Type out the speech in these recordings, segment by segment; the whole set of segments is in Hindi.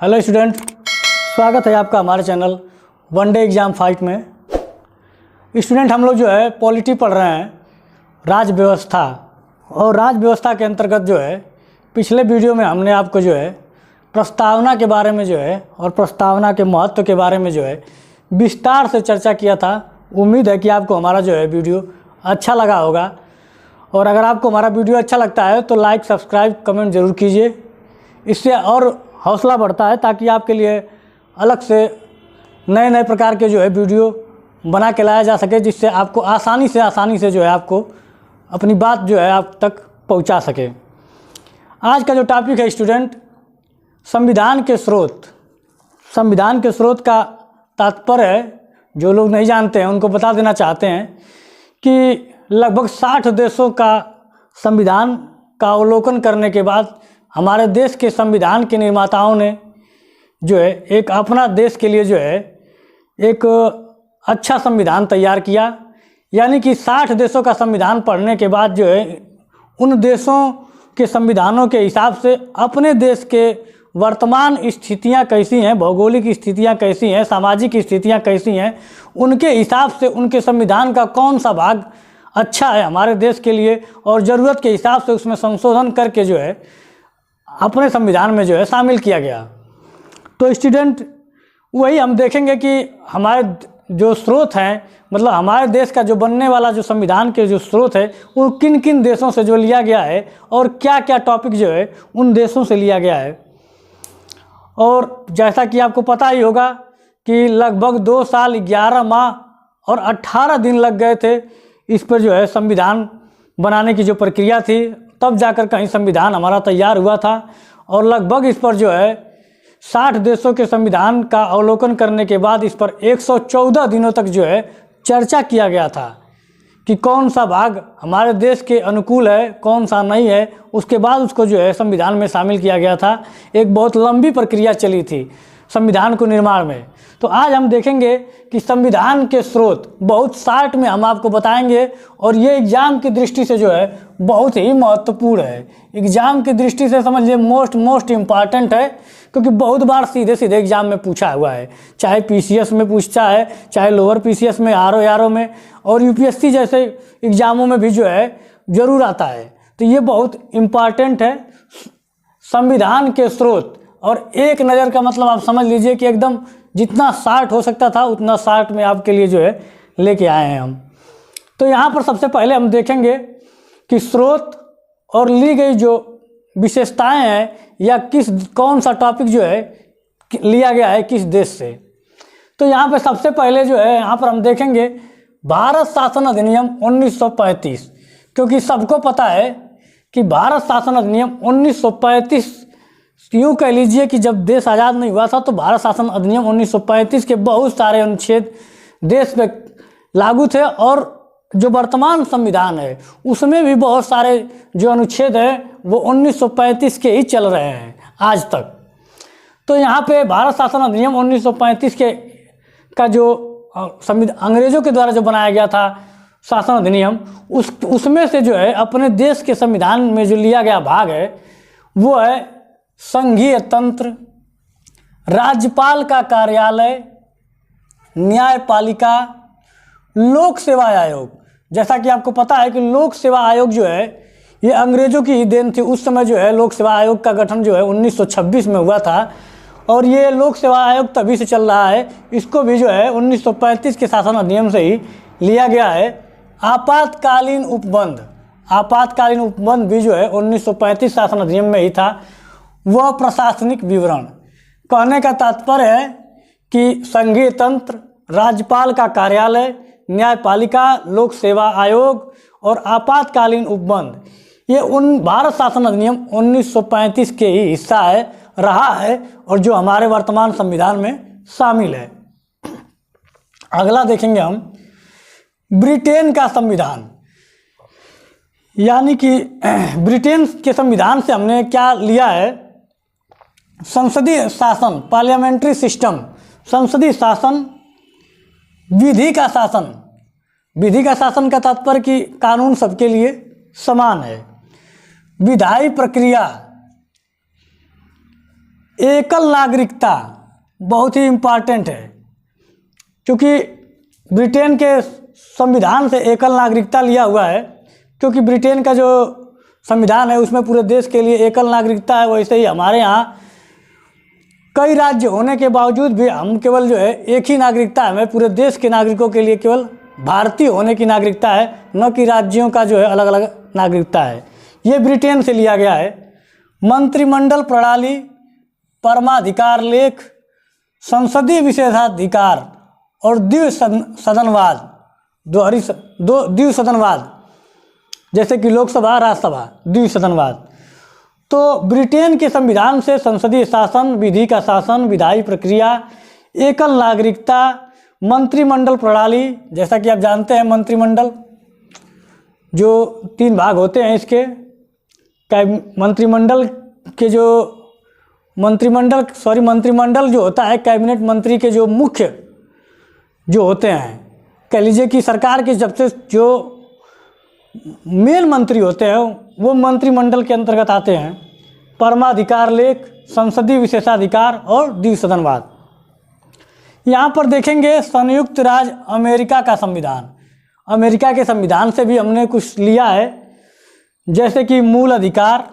हेलो स्टूडेंट, स्वागत है आपका हमारे चैनल वनडे एग्ज़ाम फाइट में। स्टूडेंट, हम लोग जो है पॉलिटी पढ़ रहे हैं, राज्य व्यवस्था। और राज्य व्यवस्था के अंतर्गत जो है पिछले वीडियो में हमने आपको जो है प्रस्तावना के बारे में जो है और प्रस्तावना के महत्व के बारे में जो है विस्तार से चर्चा किया था। उम्मीद है कि आपको हमारा जो है वीडियो अच्छा लगा होगा। और अगर आपको हमारा वीडियो अच्छा लगता है तो लाइक, सब्सक्राइब, कमेंट ज़रूर कीजिए। इससे और हौसला बढ़ता है ताकि आपके लिए अलग से नए नए प्रकार के जो है वीडियो बना के लाया जा सके, जिससे आपको आसानी से जो है आपको अपनी बात जो है आप तक पहुंचा सके। आज का जो टॉपिक है स्टूडेंट, संविधान के स्रोत। संविधान के स्रोत का तात्पर्य है, जो लोग नहीं जानते हैं उनको बता देना चाहते हैं कि लगभग 60 देशों का संविधान का अवलोकन करने के बाद हमारे देश के संविधान के निर्माताओं ने जो है एक अपना देश के लिए जो है एक अच्छा संविधान तैयार किया। यानी कि 60 देशों का संविधान पढ़ने के बाद जो है उन देशों के संविधानों के हिसाब से अपने देश के वर्तमान स्थितियां कैसी हैं, भौगोलिक स्थितियां कैसी हैं, सामाजिक स्थितियां कैसी हैं, उनके हिसाब से उनके संविधान का कौन सा भाग अच्छा है हमारे देश के लिए, और ज़रूरत के हिसाब से उसमें संशोधन करके जो है अपने संविधान में जो है शामिल किया गया। तो स्टूडेंट, वही हम देखेंगे कि हमारे जो स्रोत हैं, मतलब हमारे देश का जो बनने वाला जो संविधान के जो स्रोत है वो किन किन देशों से जो लिया गया है और क्या क्या टॉपिक जो है उन देशों से लिया गया है। और जैसा कि आपको पता ही होगा कि लगभग 2 साल 11 माह और 18 दिन लग गए थे इस पर जो है संविधान बनाने की जो प्रक्रिया थी, तब जाकर कहीं संविधान हमारा तैयार हुआ था। और लगभग इस पर जो है 60 देशों के संविधान का अवलोकन करने के बाद इस पर 114 दिनों तक जो है चर्चा किया गया था कि कौन सा भाग हमारे देश के अनुकूल है, कौन सा नहीं है। उसके बाद उसको जो है संविधान में शामिल किया गया था। एक बहुत लंबी प्रक्रिया चली थी संविधान को निर्माण में। तो आज हम देखेंगे कि संविधान के स्रोत बहुत शॉर्ट में हम आपको बताएंगे, और ये एग्ज़ाम की दृष्टि से जो है बहुत ही महत्वपूर्ण है। एग्ज़ाम की दृष्टि से समझिए मोस्ट इम्पॉर्टेंट है, क्योंकि बहुत बार सीधे एग्ज़ाम में पूछा हुआ है, चाहे पीसीएस में पूछता है, चाहे लोअर पीसीएस में, आरओ में, और यूपीएससी जैसे एग्ज़ामों में भी जो है ज़रूर आता है। तो ये बहुत इम्पॉर्टेंट है, संविधान के स्रोत। और एक नज़र का मतलब आप समझ लीजिए कि एकदम जितना शॉर्ट हो सकता था उतना शॉर्ट में आपके लिए जो है लेके आए हैं हम। तो यहाँ पर सबसे पहले हम देखेंगे कि स्रोत और ली गई जो विशेषताएं हैं या कौन सा टॉपिक जो है लिया गया है किस देश से। तो यहाँ पर सबसे पहले जो है यहाँ पर हम देखेंगे भारत शासन अधिनियम 1935, क्योंकि सबको पता है कि भारत शासन अधिनियम 1935, यूँ कह लीजिए कि जब देश आज़ाद नहीं हुआ था तो भारत शासन अधिनियम 1935 के बहुत सारे अनुच्छेद देश पे लागू थे, और जो वर्तमान संविधान है उसमें भी बहुत सारे जो अनुच्छेद हैं वो 1935 के ही चल रहे हैं आज तक। तो यहाँ पे भारत शासन अधिनियम 1935 के का जो अंग्रेज़ों के द्वारा जो बनाया गया था शासन अधिनियम, उसमें से जो है अपने देश के संविधान में जो लिया गया भाग है वो है संघीय तंत्र, राज्यपाल का कार्यालय, न्यायपालिका, लोक सेवा आयोग। जैसा कि आपको पता है कि लोक सेवा आयोग जो है ये अंग्रेज़ों की ही देन थी। उस समय जो है लोक सेवा आयोग का गठन जो है 1926 में हुआ था, और ये लोक सेवा आयोग तभी से चल रहा है। इसको भी जो है 1935 के शासन अधिनियम से ही लिया गया है। आपातकालीन उपबंध भी जो है 1935 शासन अधिनियम में ही था। वह प्रशासनिक विवरण, कहने का तात्पर्य है कि संघीय तंत्र, राज्यपाल का कार्यालय, न्यायपालिका, लोक सेवा आयोग और आपातकालीन उपबंध, ये उन भारत शासन अधिनियम 1935 के ही हिस्सा रहा है, और जो हमारे वर्तमान संविधान में शामिल है। अगला देखेंगे हम ब्रिटेन का संविधान। यानी कि ब्रिटेन के संविधान से हमने क्या लिया है, संसदीय शासन, पार्लियामेंट्री सिस्टम, संसदीय शासन, विधि का शासन। विधि का शासन का तात्पर्य कि कानून सबके लिए समान है। विधायी प्रक्रिया, एकल नागरिकता बहुत ही इम्पॉर्टेंट है, क्योंकि ब्रिटेन के संविधान से एकल नागरिकता लिया हुआ है, क्योंकि ब्रिटेन का जो संविधान है उसमें पूरे देश के लिए एकल नागरिकता है। वैसे ही हमारे यहाँ कई राज्य होने के बावजूद भी हम केवल जो है एक ही नागरिकता है, हमें पूरे देश के नागरिकों के लिए केवल भारतीय होने की नागरिकता है, न कि राज्यों का जो है अलग अलग नागरिकता है। ये ब्रिटेन से लिया गया है। मंत्रिमंडल प्रणाली, परमाधिकार लेख, संसदीय विशेषाधिकार और द्विसदनवाद, द्विसदनवाद जैसे कि लोकसभा, राज्यसभा, द्विसदनवाद। तो ब्रिटेन के संविधान से संसदीय शासन, विधि का शासन, विधायी प्रक्रिया, एकल नागरिकता, मंत्रिमंडल प्रणाली, जैसा कि आप जानते हैं मंत्रिमंडल जो 3 भाग होते हैं इसके, मंत्रिमंडल के जो मंत्रिमंडल जो होता है कैबिनेट मंत्री के जो मुख्य जो होते हैं, कह लीजिए कि सरकार के सबसे जो मेन मंत्री होते हैं वो मंत्रिमंडल के अंतर्गत आते हैं। परमाधिकार लेख, संसदीय विशेषाधिकार और द्विसदनवाद। यहाँ पर देखेंगे संयुक्त राज्य अमेरिका का संविधान। अमेरिका के संविधान से भी हमने कुछ लिया है, जैसे कि मूल अधिकार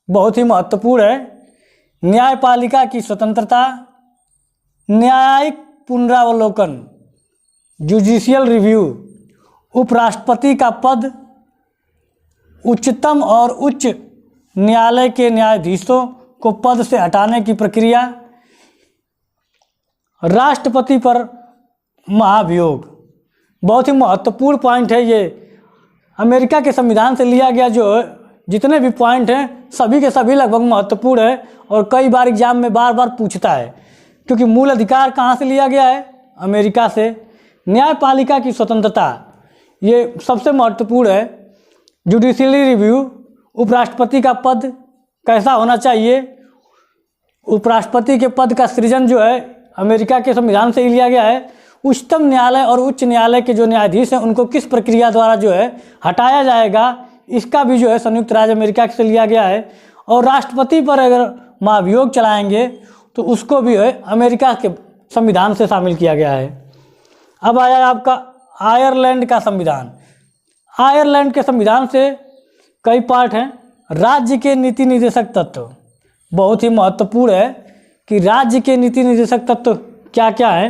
बहुत ही महत्वपूर्ण है, न्यायपालिका की स्वतंत्रता, न्यायिक पुनरावलोकन, जुडिशियल रिव्यू, उपराष्ट्रपति का पद, उच्चतम और उच्च न्यायालय के न्यायाधीशों को पद से हटाने की प्रक्रिया, राष्ट्रपति पर महाभियोग। बहुत ही महत्वपूर्ण पॉइंट है ये, अमेरिका के संविधान से लिया गया जो जितने भी पॉइंट हैं सभी के सभी लगभग महत्वपूर्ण है और कई बार एग्जाम में बार बार पूछता है, क्योंकि मूल अधिकार कहाँ से लिया गया है? अमेरिका से। न्यायपालिका की स्वतंत्रता ये सबसे महत्वपूर्ण है। जुडिशियल रिव्यू, उपराष्ट्रपति का पद कैसा होना चाहिए, उपराष्ट्रपति के पद का सृजन जो है अमेरिका के संविधान से ही लिया गया है। उच्चतम न्यायालय और उच्च न्यायालय के जो न्यायाधीश हैं उनको किस प्रक्रिया द्वारा जो है हटाया जाएगा, इसका भी जो है संयुक्त राज्य अमेरिका से लिया गया है। और राष्ट्रपति पर अगर महाभियोग चलाएंगे तो उसको भी है अमेरिका के संविधान से शामिल किया गया है। अब आया आपका आयरलैंड का संविधान। आयरलैंड के संविधान से कई पार्ट हैं। राज्य के नीति निर्देशक तत्व बहुत ही महत्वपूर्ण है कि राज्य के नीति निर्देशक तत्व क्या क्या है।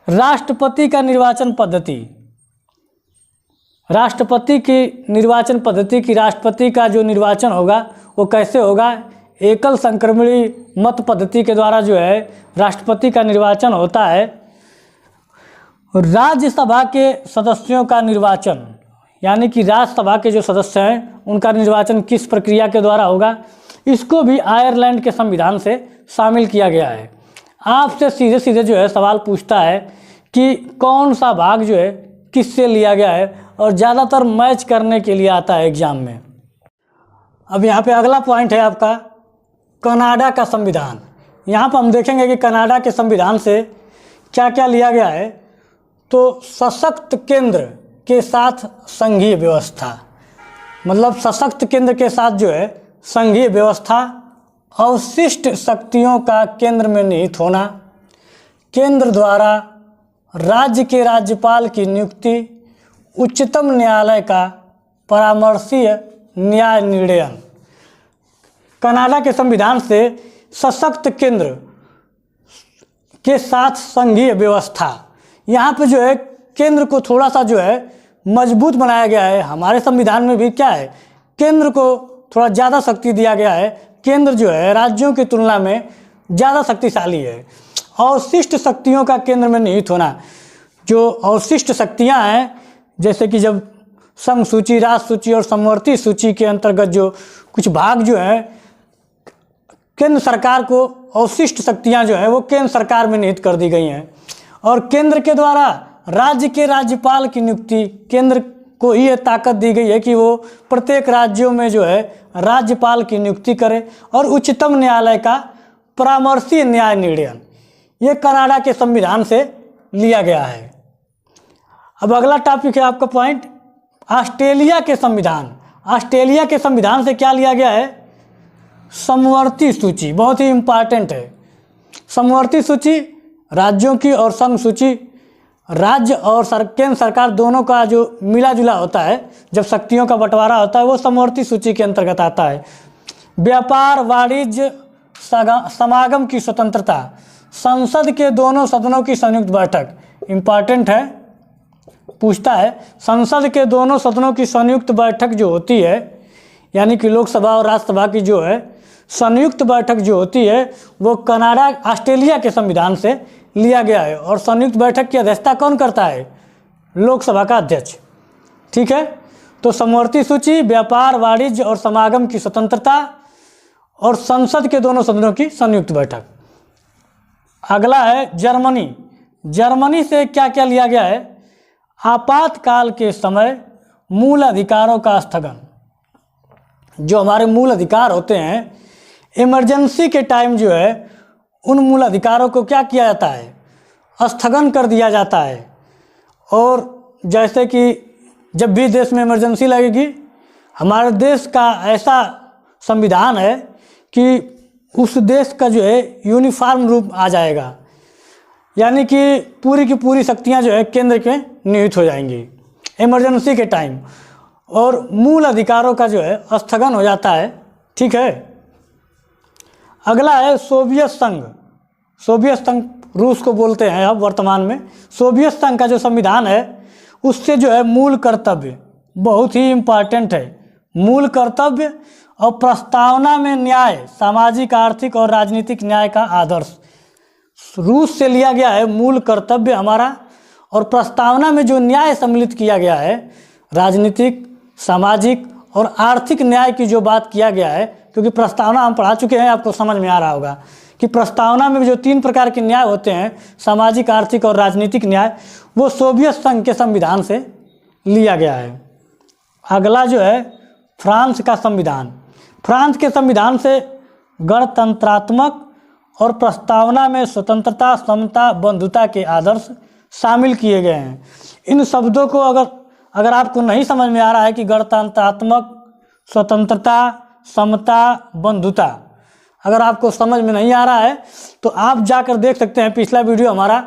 राष्ट्रपति का निर्वाचन पद्धति, राष्ट्रपति की निर्वाचन पद्धति की राष्ट्रपति का जो निर्वाचन होगा वो कैसे होगा? एकल संक्रमणी मत पद्धति के द्वारा जो है राष्ट्रपति का निर्वाचन होता है। राज्यसभा के सदस्यों का निर्वाचन, यानी कि राज्यसभा के जो सदस्य हैं उनका निर्वाचन किस प्रक्रिया के द्वारा होगा, इसको भी आयरलैंड के संविधान से शामिल किया गया है। आपसे सीधे सीधे जो है सवाल पूछता है कि कौन सा भाग जो है किससे लिया गया है, और ज़्यादातर मैच करने के लिए आता है एग्जाम में। अब यहाँ पे अगला पॉइंट है आपका कनाडा का संविधान। यहाँ पर हम देखेंगे कि कनाडा के संविधान से क्या क्या लिया गया है। तो सशक्त केंद्र के साथ संघीय व्यवस्था, मतलब सशक्त केंद्र के साथ जो है संघीय व्यवस्था, अवशिष्ट शक्तियों का केंद्र में निहित होना, केंद्र द्वारा राज्य के राज्यपाल की नियुक्ति, उच्चतम न्यायालय का परामर्शीय न्याय निर्णयन। कनाडा के संविधान से सशक्त केंद्र के साथ संघीय व्यवस्था, यहाँ पे जो है केंद्र को थोड़ा सा जो है मजबूत बनाया गया है। हमारे संविधान में भी क्या है, केंद्र को थोड़ा ज़्यादा शक्ति दिया गया है। केंद्र जो है राज्यों की तुलना में ज़्यादा शक्तिशाली है। अवशिष्ट शक्तियों का केंद्र में निहित होना, जो अवशिष्ट शक्तियाँ हैं जैसे कि जब संघ सूची, राज्य सूची और समवर्ती सूची के अंतर्गत जो कुछ भाग जो हैं केंद्र सरकार को, अवशिष्ट शक्तियाँ जो है वो केंद्र सरकार में निहित कर दी गई हैं। और केंद्र के द्वारा राज्य के राज्यपाल की नियुक्ति, केंद्र को ही ये ताकत दी गई है कि वो प्रत्येक राज्यों में जो है राज्यपाल की नियुक्ति करे। और उच्चतम न्यायालय का परामर्शीय न्याय निर्णयन, ये कनाडा के संविधान से लिया गया है। अब अगला टॉपिक है आपका पॉइंट ऑस्ट्रेलिया के संविधान। ऑस्ट्रेलिया के संविधान से क्या लिया गया है? समवर्ती सूची बहुत ही इम्पॉर्टेंट है। समवर्ती सूची राज्यों की और संघ सूची राज्य और केंद्र सरकार दोनों का जो मिला जुला होता है, जब शक्तियों का बंटवारा होता है, वो समवर्ती सूची के अंतर्गत आता है। व्यापार वाणिज्य समागम की स्वतंत्रता, संसद के दोनों सदनों की संयुक्त बैठक, इम्पॉर्टेंट है, पूछता है। संसद के दोनों सदनों की संयुक्त बैठक जो होती है, यानी कि लोकसभा और राज्यसभा की जो है संयुक्त बैठक जो होती है, वो कनाडा ऑस्ट्रेलिया के संविधान से लिया गया है। और संयुक्त बैठक की अध्यक्षता कौन करता है? लोकसभा का अध्यक्ष। ठीक है, तो समवर्ती सूची, व्यापार वाणिज्य और समागम की स्वतंत्रता और संसद के दोनों सदनों की संयुक्त बैठक। अगला है जर्मनी। जर्मनी से क्या क्या लिया गया है? आपातकाल के समय मूल अधिकारों का स्थगन। जो हमारे मूल अधिकार होते हैं, इमरजेंसी के टाइम जो है उन मूल अधिकारों को क्या किया जाता है? स्थगन कर दिया जाता है। और जैसे कि जब भी देश में इमरजेंसी लगेगी, हमारे देश का ऐसा संविधान है कि उस देश का जो है यूनिफॉर्म रूप आ जाएगा, यानी कि पूरी की पूरी शक्तियां जो है केंद्र के निहित हो जाएंगी इमरजेंसी के टाइम, और मूल अधिकारों का जो है स्थगन हो जाता है। ठीक है, अगला है सोवियत संघ। सोवियत संघ रूस को बोलते हैं अब वर्तमान में। सोवियत संघ का जो संविधान है, उससे जो है मूल कर्तव्य बहुत ही इम्पॉर्टेंट है। मूल कर्तव्य और प्रस्तावना में न्याय, सामाजिक आर्थिक और राजनीतिक न्याय का आदर्श रूस से लिया गया है। मूल कर्तव्य हमारा, और प्रस्तावना में जो न्याय सम्मिलित किया गया है, राजनीतिक, सामाजिक और आर्थिक न्याय की जो बात किया गया है, क्योंकि प्रस्तावना हम पढ़ा चुके हैं, आपको समझ में आ रहा होगा कि प्रस्तावना में जो 3 प्रकार के न्याय होते हैं, सामाजिक, आर्थिक और राजनीतिक न्याय, वो सोवियत संघ के संविधान से लिया गया है। अगला जो है फ्रांस का संविधान। फ्रांस के संविधान से गणतंत्रात्मक और प्रस्तावना में स्वतंत्रता, समता, बंधुता के आदर्श शामिल किए गए हैं। इन शब्दों को अगर आपको नहीं समझ में आ रहा है कि गणतंत्रात्मक, स्वतंत्रता, समता, बंधुता, अगर आपको समझ में नहीं आ रहा है तो आप जाकर देख सकते हैं पिछला वीडियो हमारा।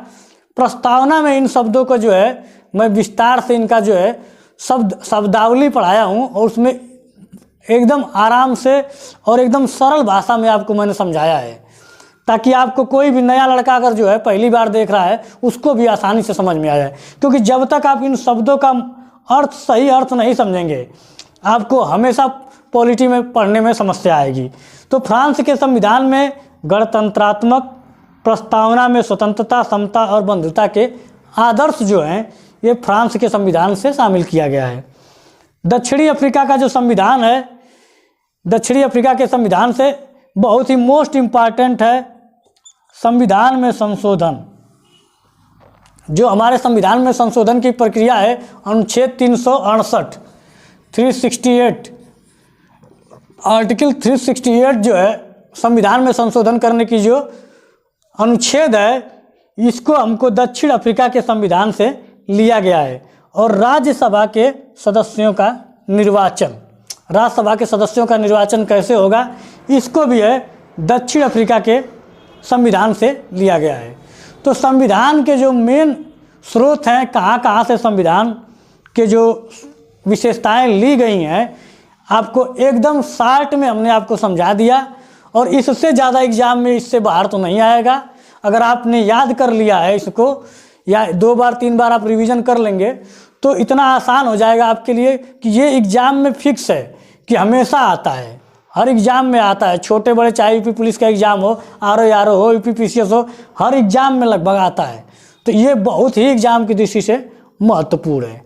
प्रस्तावना में इन शब्दों को जो है मैं विस्तार से इनका जो है शब्दावली पढ़ाया हूँ, और उसमें एकदम आराम से और एकदम सरल भाषा में आपको मैंने समझाया है, ताकि आपको कोई भी नया लड़का अगर जो है पहली बार देख रहा है, उसको भी आसानी से समझ में आ जाए। क्योंकि जब तक आप इन शब्दों का अर्थ, सही अर्थ नहीं समझेंगे, आपको हमेशा पॉलिटी में पढ़ने में समस्या आएगी। तो फ्रांस के संविधान में गणतंत्रात्मक, प्रस्तावना में स्वतंत्रता, समता और बंधुता के आदर्श जो हैं, ये फ्रांस के संविधान से शामिल किया गया है। दक्षिणी अफ्रीका का जो संविधान है, दक्षिणी अफ्रीका के संविधान से बहुत ही मोस्ट इम्पॉर्टेंट है संविधान में संशोधन। जो हमारे संविधान में संशोधन की प्रक्रिया है, अनुच्छेद 368, 368, आर्टिकल 368 जो है संविधान में संशोधन करने की जो अनुच्छेद है, इसको हमको दक्षिण अफ्रीका के संविधान से लिया गया है। और राज्यसभा के सदस्यों का निर्वाचन, राज्यसभा के सदस्यों का निर्वाचन कैसे होगा, इसको भी है दक्षिण अफ्रीका के संविधान से लिया गया है। तो संविधान के जो मेन स्रोत हैं, कहाँ कहाँ से संविधान के जो विशेषताएं ली गई हैं, आपको एकदम शार्ट में हमने आपको समझा दिया। और इससे ज़्यादा एग्जाम में इससे बाहर तो नहीं आएगा। अगर आपने याद कर लिया है इसको, या 2 बार 3 बार आप रिवीजन कर लेंगे, तो इतना आसान हो जाएगा आपके लिए कि ये एग्ज़ाम में फिक्स है कि हमेशा आता है, हर एग्ज़ाम में आता है। छोटे बड़े, चाहे यूपी पुलिस का एग्ज़ाम हो, आरओ हो, यूपी पीसीएस हो, हर एग्ज़ाम में लगभग आता है। तो ये बहुत ही एग्ज़ाम की दृष्टि से महत्वपूर्ण है।